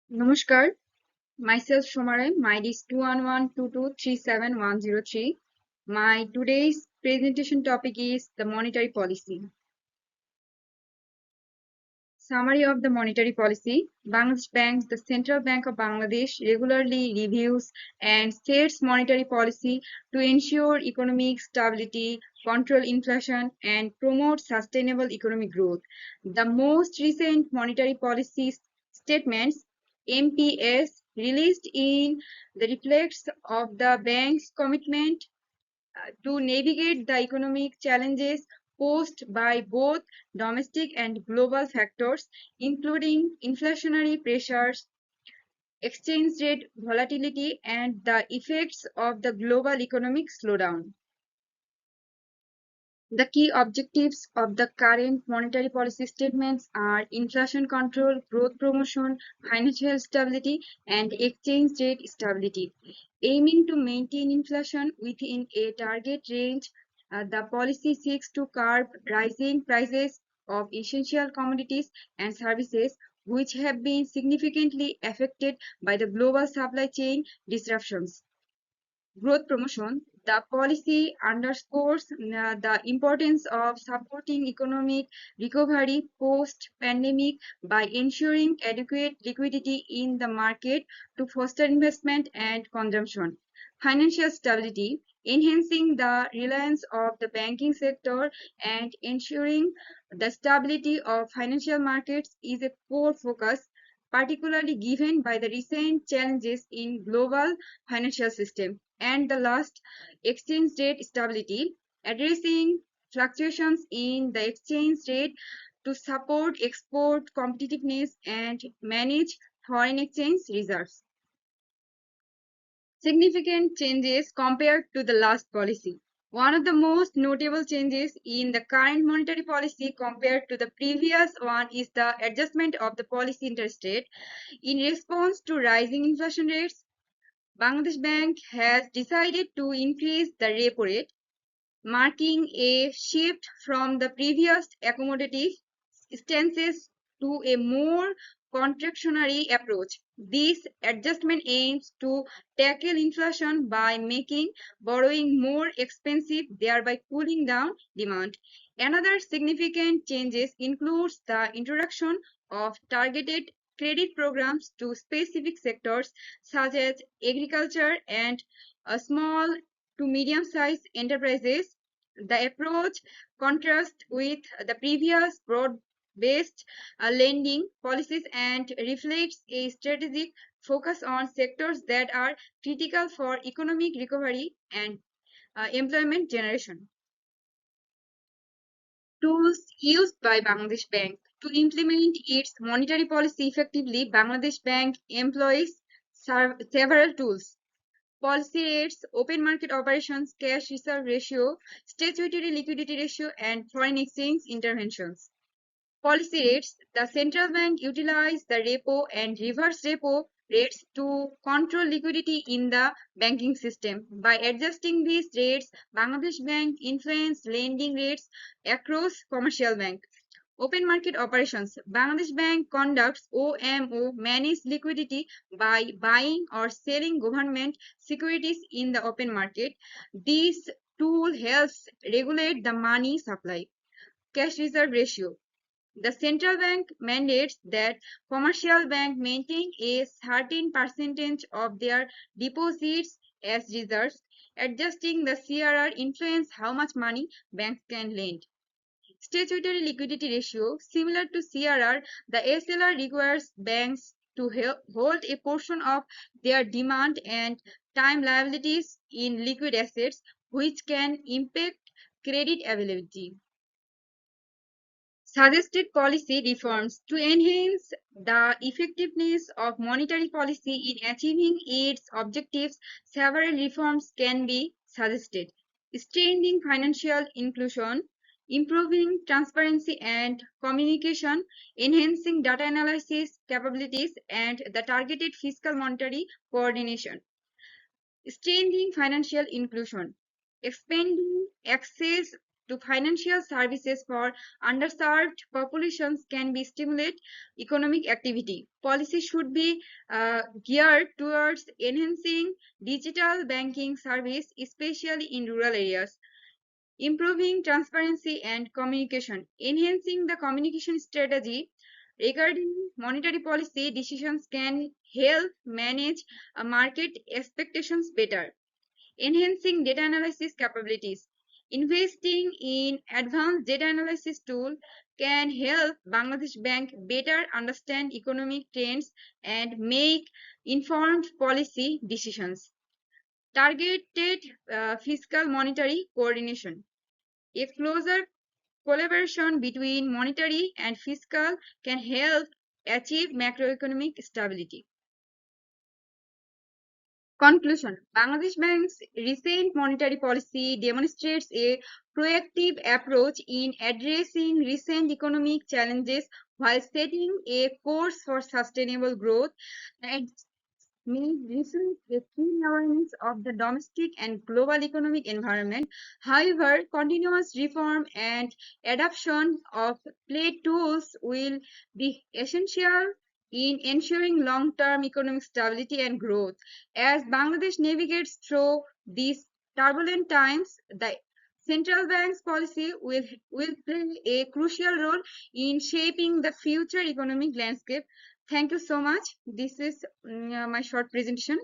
Namaskar, myself Soma, my ID is 211223710. My today's presentation topic is the monetary policy. Summary of the monetary policy. Bangladesh Bank, the Central Bank of Bangladesh, regularly reviews and sets monetary policy to ensure economic stability, control inflation, and promote sustainable economic growth. The most recent monetary policy statements MPS released in the reflects of the bank's commitment to navigate the economic challenges posed by both domestic and global factors, including inflationary pressures, exchange rate volatility, and the effects of the global economic slowdown. The key objectives of the current monetary policy statements are inflation control, growth promotion, financial stability, and exchange rate stability. Aiming to maintain inflation within a target range, the policy seeks to curb rising prices of essential commodities and services which have been significantly affected by the global supply chain disruptions. Growth promotion. The policy underscores the importance of supporting economic recovery post-pandemic by ensuring adequate liquidity in the market to foster investment and consumption. Financial stability, enhancing the reliance of the banking sector and ensuring the stability of financial markets is a core focus, particularly given by the recent challenges in global financial system. And the last, exchange rate stability, addressing fluctuations in the exchange rate to support export competitiveness and manage foreign exchange reserves. Significant changes compared to the last policy. One of the most notable changes in the current monetary policy compared to the previous one is the adjustment of the policy interest rate in response to rising inflation rates. Bangladesh Bank has decided to increase the repo rate, marking a shift from the previous accommodative stances to a more contractionary approach. This adjustment aims to tackle inflation by making borrowing more expensive, thereby cooling down demand. Another significant changes includes the introduction of targeted credit programs to specific sectors such as agriculture and small to medium-sized enterprises. The approach contrasts with the previous broad-based lending policies and reflects a strategic focus on sectors that are critical for economic recovery and employment generation. Tools used by Bangladesh Bank to implement its monetary policy effectively. Bangladesh Bank employs several tools: policy rates, open market operations, cash reserve ratio, statutory liquidity ratio, and foreign exchange interventions. Policy rates. The central bank utilizes the repo and reverse repo rates to control liquidity in the banking system. By adjusting these rates, Bangladesh Bank influences lending rates across commercial banks. Open market operations. Bangladesh Bank conducts OMO, managed liquidity by buying or selling government securities in the open market. This tool helps regulate the money supply. Cash reserve ratio. The central bank mandates that commercial banks maintain a certain percentage of their deposits as reserves. Adjusting the CRR influence how much money banks can lend. Statutory liquidity ratio. Similar to CRR, the SLR requires banks to hold a portion of their demand and time liabilities in liquid assets, which can impact credit availability. Suggested policy reforms to enhance the effectiveness of monetary policy in achieving its objectives. Several reforms can be suggested: strengthening financial inclusion, improving transparency and communication, enhancing data analysis capabilities, and the targeted fiscal monetary coordination. Strengthening financial inclusion, expanding access to financial services for underserved populations can be stimulate economic activity. Policy should be geared towards enhancing digital banking service, especially in rural areas, improving transparency and communication, enhancing the communication strategy regarding monetary policy decisions can help manage market expectations better, enhancing data analysis capabilities. Investing in advanced data analysis tool can help Bangladesh Bank better understand economic trends and make informed policy decisions. Targeted fiscal monetary coordination. A closer collaboration between monetary and fiscal can help achieve macroeconomic stability. Conclusion: Bangladesh Bank's recent monetary policy demonstrates a proactive approach in addressing recent economic challenges while setting a course for sustainable growth and may reflect a keen awareness of the domestic and global economic environment. However, continuous reform and adoption of play tools will be essential in ensuring long-term economic stability and growth. As Bangladesh navigates through these turbulent times, the central bank's policy will play a crucial role in shaping the future economic landscape. Thank you so much. This is my short presentation.